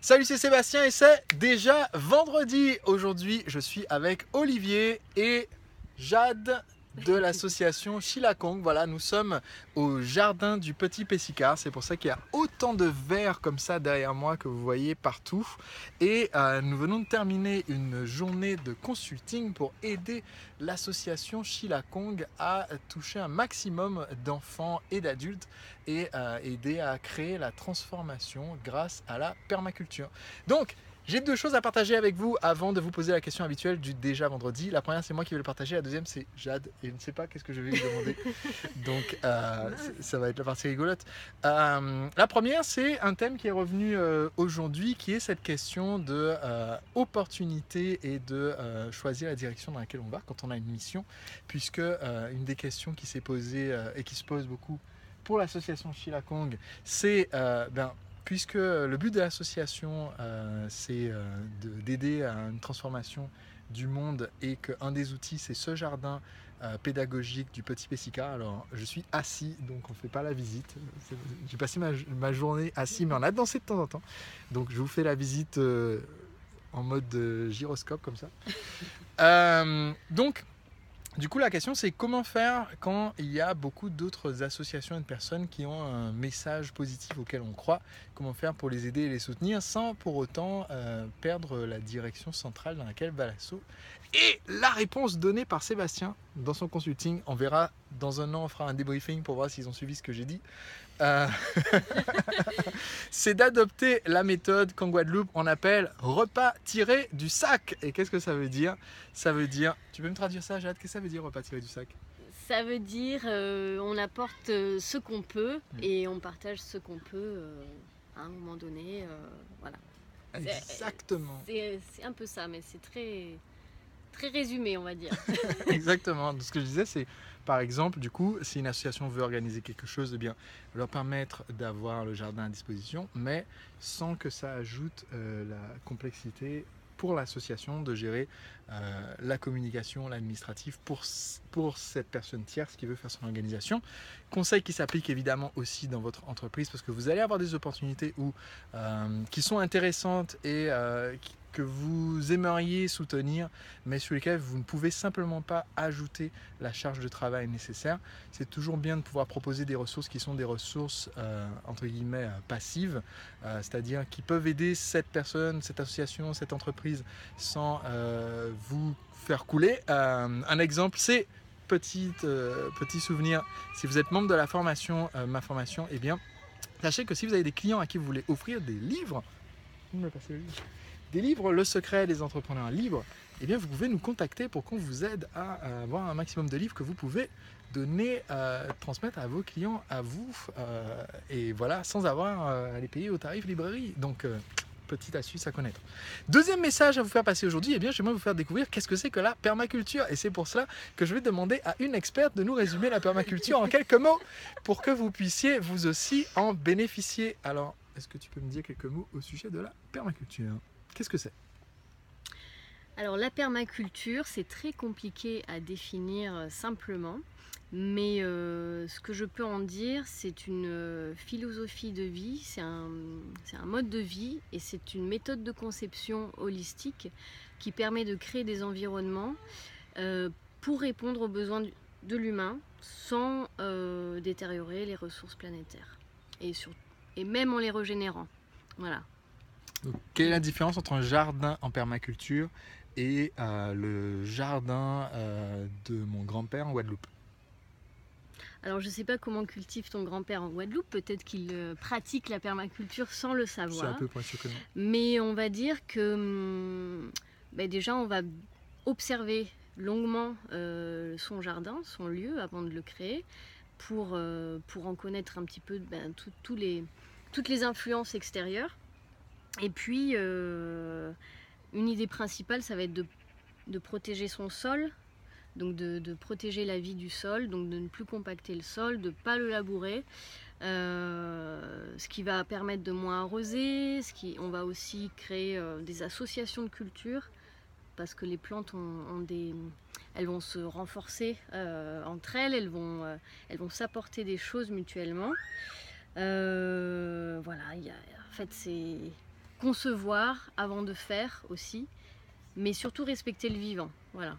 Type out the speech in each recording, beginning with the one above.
Salut, c'est Sébastien et c'est déjà vendredi. Aujourd'hui, je suis avec Olivier et Jade de l'association Shilakong. Voilà, nous sommes au jardin du Petit Pessicard. C'est pour ça qu'il y a autant de verres comme ça derrière moi que vous voyez partout. Et nous venons de terminer une journée de consulting pour aider l'association Shilakong à toucher un maximum d'enfants et d'adultes et aider à créer la transformation grâce à la permaculture. Donc, j'ai deux choses à partager avec vous avant de vous poser la question habituelle du déjà vendredi. La première, c'est moi qui vais le partager. La deuxième, c'est Jade. Et je ne sais pas qu'est-ce que je vais lui demander. Donc, ça va être la partie rigolote. La première, c'est un thème qui est revenu aujourd'hui, qui est cette question de opportunité et de choisir la direction dans laquelle on va quand on a une mission. Puisque une des questions qui s'est posée et qui se pose beaucoup pour l'association Shilakong, c'est puisque le but de l'association, c'est d'aider à une transformation du monde et qu'un des outils, c'est ce jardin pédagogique du Petit Pessicard. Alors, je suis assis, donc on ne fait pas la visite. J'ai passé ma journée assis, mais on a dansé de temps en temps. Donc, je vous fais la visite en mode gyroscope, comme ça. Donc, du coup, la question, c'est comment faire quand il y a beaucoup d'autres associations et de personnes qui ont un message positif auquel on croit. Comment faire pour les aider et les soutenir sans pour autant perdre la direction centrale dans laquelle va l'assaut. Et la réponse donnée par Sébastien dans son consulting, on verra dans un an, on fera un débriefing pour voir s'ils ont suivi ce que j'ai dit. C'est d'adopter la méthode qu'en Guadeloupe on appelle repas tiré du sac. Et qu'est-ce que ça veut dire? Ça veut dire, tu peux me traduire ça, Jade? Qu'est-ce que ça veut dire repas tiré du sac? Ça veut dire on apporte ce qu'on peut et on partage ce qu'on peut à un moment donné. Voilà. Exactement. C'est un peu ça, mais c'est très, très résumé, on va dire. Exactement. Donc, ce que je disais, c'est par exemple, du coup, si une association veut organiser quelque chose, eh bien, leur permettre d'avoir le jardin à disposition, mais sans que ça ajoute la complexité pour l'association de gérer la communication, l'administratif pour cette personne tierce qui veut faire son organisation. Conseil qui s'applique évidemment aussi dans votre entreprise parce que vous allez avoir des opportunités qui sont intéressantes et que vous aimeriez soutenir, mais sur lesquelles vous ne pouvez simplement pas ajouter la charge de travail nécessaire. C'est toujours bien de pouvoir proposer des ressources qui sont des ressources entre guillemets passives, c'est-à-dire qui peuvent aider cette personne, cette association, cette entreprise sans vous faire couler. Un exemple, c'est petit souvenir, si vous êtes membre de la formation, ma formation, eh bien, sachez que si vous avez des clients à qui vous voulez offrir des livres, Le secret des entrepreneurs libres, eh bien vous pouvez nous contacter pour qu'on vous aide à avoir un maximum de livres que vous pouvez donner, transmettre à vos clients, à vous, et voilà, sans avoir à les payer au tarif librairie. Donc, petite astuce à connaître. Deuxième message à vous faire passer aujourd'hui, eh bien j'aimerais vous faire découvrir qu'est-ce que c'est que la permaculture. Et c'est pour cela que je vais demander à une experte de nous résumer la permaculture en quelques mots pour que vous puissiez vous aussi en bénéficier. Alors, est-ce que tu peux me dire quelques mots au sujet de la permaculture? Qu'est-ce que c'est? Alors la permaculture, c'est très compliqué à définir simplement, mais ce que je peux en dire, c'est une philosophie de vie, c'est un mode de vie et c'est une méthode de conception holistique qui permet de créer des environnements pour répondre aux besoins de l'humain sans détériorer les ressources planétaires et même en les régénérant. Voilà. Donc, quelle est la différence entre un jardin en permaculture et le jardin de mon grand-père en Guadeloupe? Alors je ne sais pas comment cultive ton grand-père en Guadeloupe, peut-être qu'il pratique la permaculture sans le savoir. C'est un peu pointu que non. Mais on va dire que déjà on va observer longuement son jardin, son lieu avant de le créer pour en connaître un petit peu toutes les influences extérieures. Et puis, une idée principale, ça va être de protéger son sol, donc de protéger la vie du sol, donc de ne plus compacter le sol, de ne pas le labourer, ce qui va permettre de moins arroser, on va aussi créer des associations de culture, parce que les plantes elles vont se renforcer entre elles, elles vont s'apporter des choses mutuellement. Voilà, en fait concevoir avant de faire aussi, mais surtout respecter le vivant. Voilà.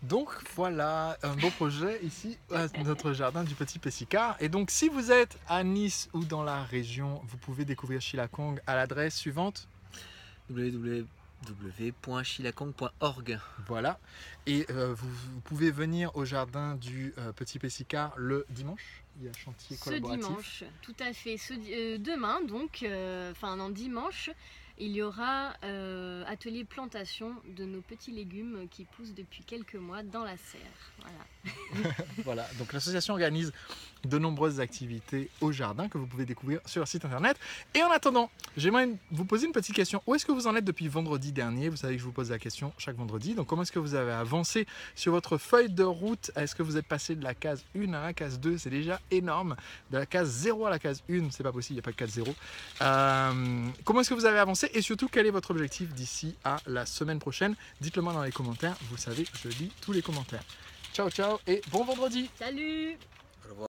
Donc voilà, un beau projet ici à notre jardin du Petit Pessicard. Et donc si vous êtes à Nice ou dans la région, vous pouvez découvrir Chilakong à l'adresse suivante. www.chilakong.org. Voilà. Et vous pouvez venir au jardin du Petit Pessicard le dimanche. Il y a chantier collaboratif. Ce dimanche, tout à fait. Demain, donc, dimanche, il y aura atelier plantation de nos petits légumes qui poussent depuis quelques mois dans la serre. Voilà. Voilà, donc l'association organise de nombreuses activités au jardin que vous pouvez découvrir sur leur site internet. Et en attendant, j'aimerais vous poser une petite question. Où est-ce que vous en êtes depuis vendredi dernier? Vous savez que je vous pose la question chaque vendredi. Donc comment est-ce que vous avez avancé sur votre feuille de route? Est-ce que vous êtes passé de la case 1 à la case 2? C'est déjà énorme. De la case 0 à la case 1, c'est pas possible, il n'y a pas de case 0. Comment est-ce que vous avez avancé? Et surtout, quel est votre objectif d'ici à la semaine prochaine? Dites-le moi dans les commentaires. Vous savez, je lis tous les commentaires. Ciao, ciao et bon vendredi! Salut!